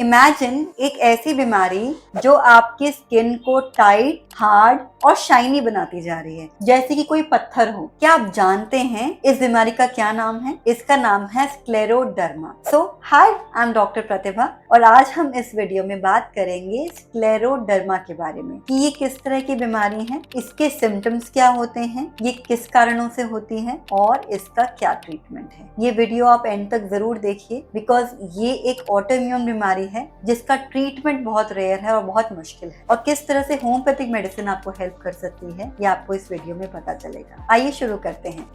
Imagine एक ऐसी बीमारी जो आपकी स्किन को टाइट, हार्ड और शाइनी बनाती जा रही है, जैसे कि कोई पत्थर हो। क्या आप जानते हैं इस बीमारी का क्या नाम है? इसका नाम है scleroderma. Hi, I am doctor Pratibha और आज हम इस वीडियो में बात करेंगे स्क्लेरोडर्मा के बारे में कि ये किस तरह की बीमारी है, इसके सिम्टम्स क्या होते हैं, ये किस कारणों से होती है और इसका क्या ट्रीटमेंट है। ये वीडियो आप एंड तक जरूर देखिए बिकॉज ये एक ऑटो इम्यून बीमारी है जिसका ट्रीटमेंट बहुत रेयर है और बहुत मुश्किल है, और किस तरह से होम्योपैथिक मेडिसिन आपको हेल्प कर सकती है ये आपको इस वीडियो में पता चलेगा। आइए शुरू करते हैं।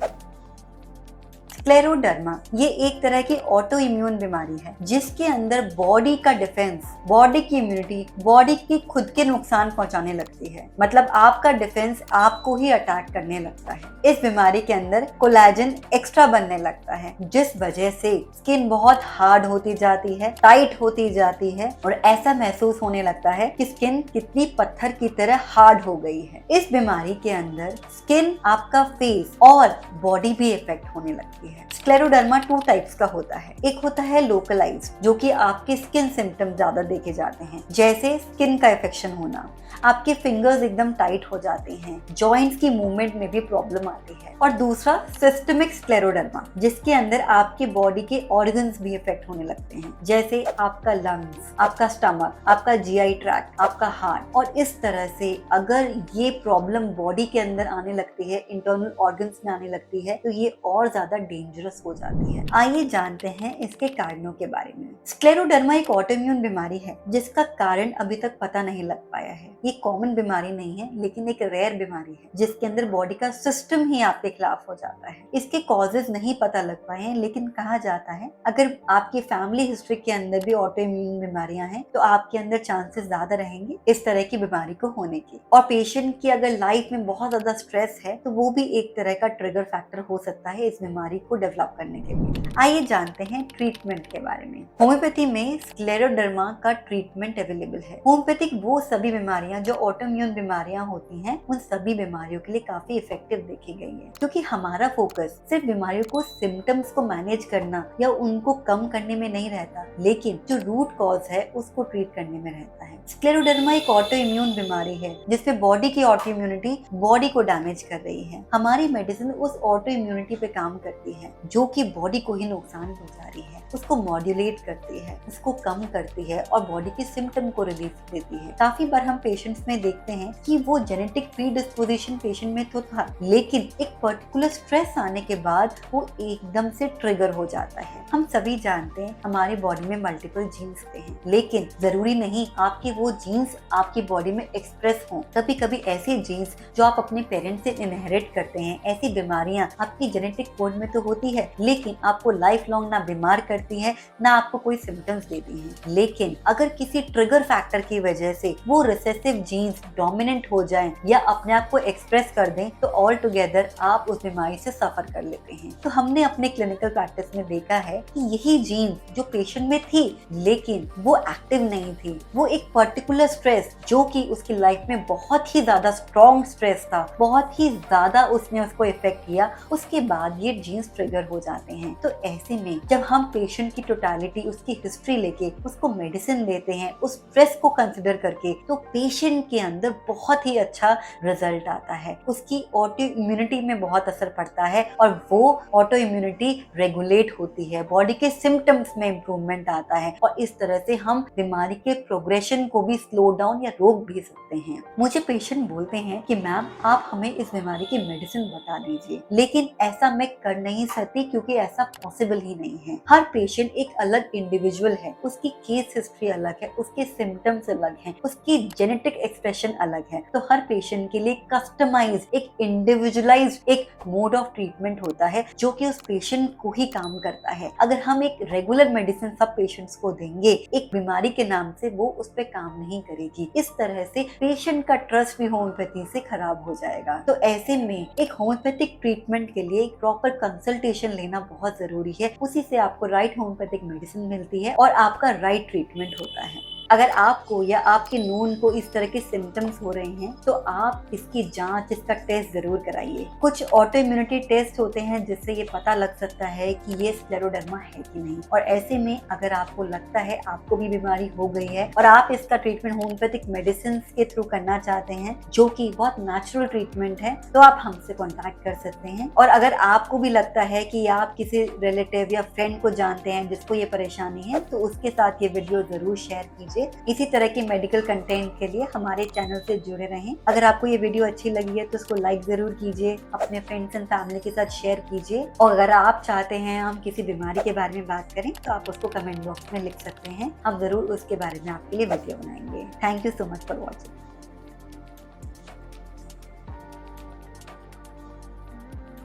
स्क्लेरोडर्मा ये एक तरह की ऑटो इम्यून बीमारी है जिसके अंदर बॉडी का डिफेंस, बॉडी की इम्यूनिटी, बॉडी की खुद के नुकसान पहुंचाने लगती है। मतलब आपका डिफेंस आपको ही अटैक करने लगता है। इस बीमारी के अंदर कोलेजन एक्स्ट्रा बनने लगता है जिस वजह से स्किन बहुत हार्ड होती जाती है, टाइट होती जाती है और ऐसा महसूस होने लगता है कि स्किन कितनी पत्थर की तरह हार्ड हो गई है। इस बीमारी के अंदर स्किन, आपका फेस और बॉडी भी इफेक्ट होने लगती है। स्क्लेरोडर्मा 2 टाइप्स का होता है। एक होता है लोकलाइज्ड, जो कि आपके स्किन सिम्टम ज्यादा देखे जाते हैं, जैसे स्किन का इन्फेक्शन होना, आपके फिंगर्स एकदम टाइट हो जाते हैं, जॉइंट्स की मूवमेंट में भी प्रॉब्लम आती है। और दूसरा सिस्टमिक स्क्लेरोडर्मा, जिसके अंदर आपके बॉडी के ऑर्गन्स भी इफेक्ट होने लगते हैं, जैसे आपका लंग्स, आपका स्टमक, आपका जीआई ट्रैक्ट, आपका हार्ट। और इस तरह से अगर ये प्रॉब्लम बॉडी के अंदर आने लगती है, इंटरनल ऑर्गन्स में आने लगती है, तो ये और ज्यादा डेंजरस हो जाती है। आइए जानते हैं इसके कारणों के बारे में। स्क्लेरोडर्मा एक ऑटोइम्यून बीमारी है जिसका कारण अभी तक पता नहीं लग पाया है। ये कॉमन बीमारी नहीं है लेकिन एक रेयर बीमारी है जिसके अंदर बॉडी का सिस्टम ही आपके खिलाफ हो जाता है। इसके कॉजेज नहीं पता लग पाए हैं, लेकिन कहा जाता है अगर आपकी फैमिली हिस्ट्री के अंदर भी ऑटोइम्यून बीमारियां हैं तो आपके अंदर चांसेस ज्यादा रहेंगे इस तरह की बीमारी को होने की। और पेशेंट की अगर लाइफ में बहुत ज्यादा स्ट्रेस है तो वो भी एक तरह का ट्रिगर फैक्टर हो सकता है इस बीमारी को डेवलप करने के लिए। आइए जानते हैं ट्रीटमेंट के बारे में। होम्योपैथी में स्क्लेरोडर्मा का ट्रीटमेंट अवेलेबल है। होम्योपैथिक वो सभी बीमारियां जो ऑटोइम्यून बीमारियां होती हैं, उन सभी बीमारियों के लिए काफी इफेक्टिव देखी गई है, क्योंकि हमारा फोकस सिर्फ बीमारियों को सिम्टम्स को मैनेज करना या उनको कम करने में नहीं रहता, लेकिन जो रूट कॉज है उसको ट्रीट करने में रहता है। स्क्लेरोडर्मा एक ऑटो इम्यून बीमारी है जिसपे बॉडी की ऑटो इम्यूनिटी बॉडी को डैमेज कर रही है। हमारी मेडिसिन उस ऑटो इम्यूनिटी पे काम करती है जो कि बॉडी को ही नुकसान पहुंचा रही है, उसको मॉड्यूलेट करती है, उसको कम करती है और बॉडी के सिम्टम को रिलीफ देती है। काफी बार हम पेशेंट्स में देखते हैं कि वो जेनेटिक प्रीडिस्पोजिशन पेशेंट में तो था, लेकिन एक पर्टिकुलर स्ट्रेस आने के बाद वो एकदम से ट्रिगर हो जाता है। हम सभी जानते हैं हमारी बॉडी में मल्टीपल जीन्स होते हैं, लेकिन जरूरी नहीं आपके वो जीन्स आपकी बॉडी में एक्सप्रेस हों। कभी कभी ऐसे जीन्स जो आप अपने पेरेंट्स से इनहेरिट करते हैं, ऐसी बीमारियां आपकी जेनेटिक कोड में तो होती है, लेकिन आपको लाइफ लॉन्ग ना बीमार करती है ना आपको कोई सिम्टम्स देती है। लेकिन अगर किसी ट्रिगर फैक्टर की वजह से वो रिसेसिव जीन्स डोमिनेंट हो जाएं या अपने आप को एक्सप्रेस कर दें तो ऑल टुगेदर आप उस बीमारी से सफर कर लेते हैं। तो हमने अपने क्लिनिकल प्रैक्टिस में देखा है कि यही जीन्स जो पेशेंट में थी लेकिन वो एक्टिव नहीं थी, वो एक पर्टिकुलर स्ट्रेस जो कि उसकी लाइफ में बहुत ही ज्यादा स्ट्रॉन्ग स्ट्रेस था, बहुत ही ज्यादा उसने उसको इफेक्ट किया, उसके बाद ये जीन्स ट्रिगर हो जाते हैं। तो ऐसे में जब हम पेशेंट की टोटलिटी, उसकी हिस्ट्री लेके उसको मेडिसिन देते हैं, उस स्ट्रेस को कंसिडर करके, तो पेशेंट के अंदर बहुत ही अच्छा रिजल्ट आता है। उसकी ऑटो इम्यूनिटी में बहुत असर पड़ता है और वो ऑटो इम्यूनिटी रेगुलेट होती है, बॉडी के सिम्टम्स में इम्प्रूवमेंट आता है और इस तरह से हम बीमारी के प्रोग्रेशन को भी स्लो डाउन या रोक भी सकते हैं। मुझे पेशेंट बोलते हैं कि मैम आप हमें इस बीमारी की मेडिसिन बता दीजिए, लेकिन ऐसा मैं कर नहीं सकती क्योंकि ऐसा पॉसिबल ही नहीं है। हर पेशेंट एक अलग इंडिविजुअल है, उसकी केस हिस्ट्री अलग है, उसके सिम्टम्स अलग हैं, उसकी जेनेटिक एक्सप्रेशन अलग है। तो हर पेशेंट के लिए कस्टमाइज, एक इंडिविजुअलाइज्ड एक मोड ऑफ ट्रीटमेंट होता है जो कि उस पेशेंट को ही काम करता है। अगर हम एक रेगुलर मेडिसिन सब पेशेंट्स को देंगे एक बीमारी के नाम से, वो उस पर काम नहीं करेगी। इस तरह से पेशेंट का ट्रस्ट भी होम्योपैथी से खराब हो जाएगा। तो ऐसे में एक होम्योपैथिक ट्रीटमेंट के लिए एक प्रॉपर कंसल्टेशन लेना बहुत जरूरी है। उसी से आपको राइट होम्योपैथिक मेडिसिन मिलती है और आपका राइट ट्रीटमेंट होता है। अगर आपको या आपके नोन को इस तरह के सिम्टम्स हो रहे हैं तो आप इसकी जांच, इसका टेस्ट जरूर कराइए। कुछ ऑटो इम्यूनिटी टेस्ट होते हैं जिससे ये पता लग सकता है कि ये स्क्लेरोडर्मा है कि नहीं, और ऐसे में अगर आपको लगता है आपको भी बीमारी हो गई है और आप इसका ट्रीटमेंट होम्योपैथिक मेडिसिन के थ्रू करना चाहते हैं जो कि बहुत नेचुरल ट्रीटमेंट है, तो आप हमसे कॉन्टैक्ट कर सकते हैं। और अगर आपको भी लगता है कि आप किसी रिलेटिव या फ्रेंड को जानते हैं जिसको ये परेशानी है, तो उसके साथ ये वीडियो जरूर शेयर कीजिए। इसी तरह के मेडिकल कंटेंट के लिए हमारे चैनल से जुड़े रहें। अगर आपको ये वीडियो अच्छी लगी है तो उसको लाइक जरूर कीजिए, अपने फ्रेंड्स एंड फैमिली के साथ शेयर कीजिए, और अगर आप चाहते हैं हम किसी बीमारी के बारे में बात करें तो आप उसको कमेंट बॉक्स में लिख सकते हैं, हम जरूर उसके बारे में आपके लिए वीडियो बनाएंगे। Thank you so much for watching.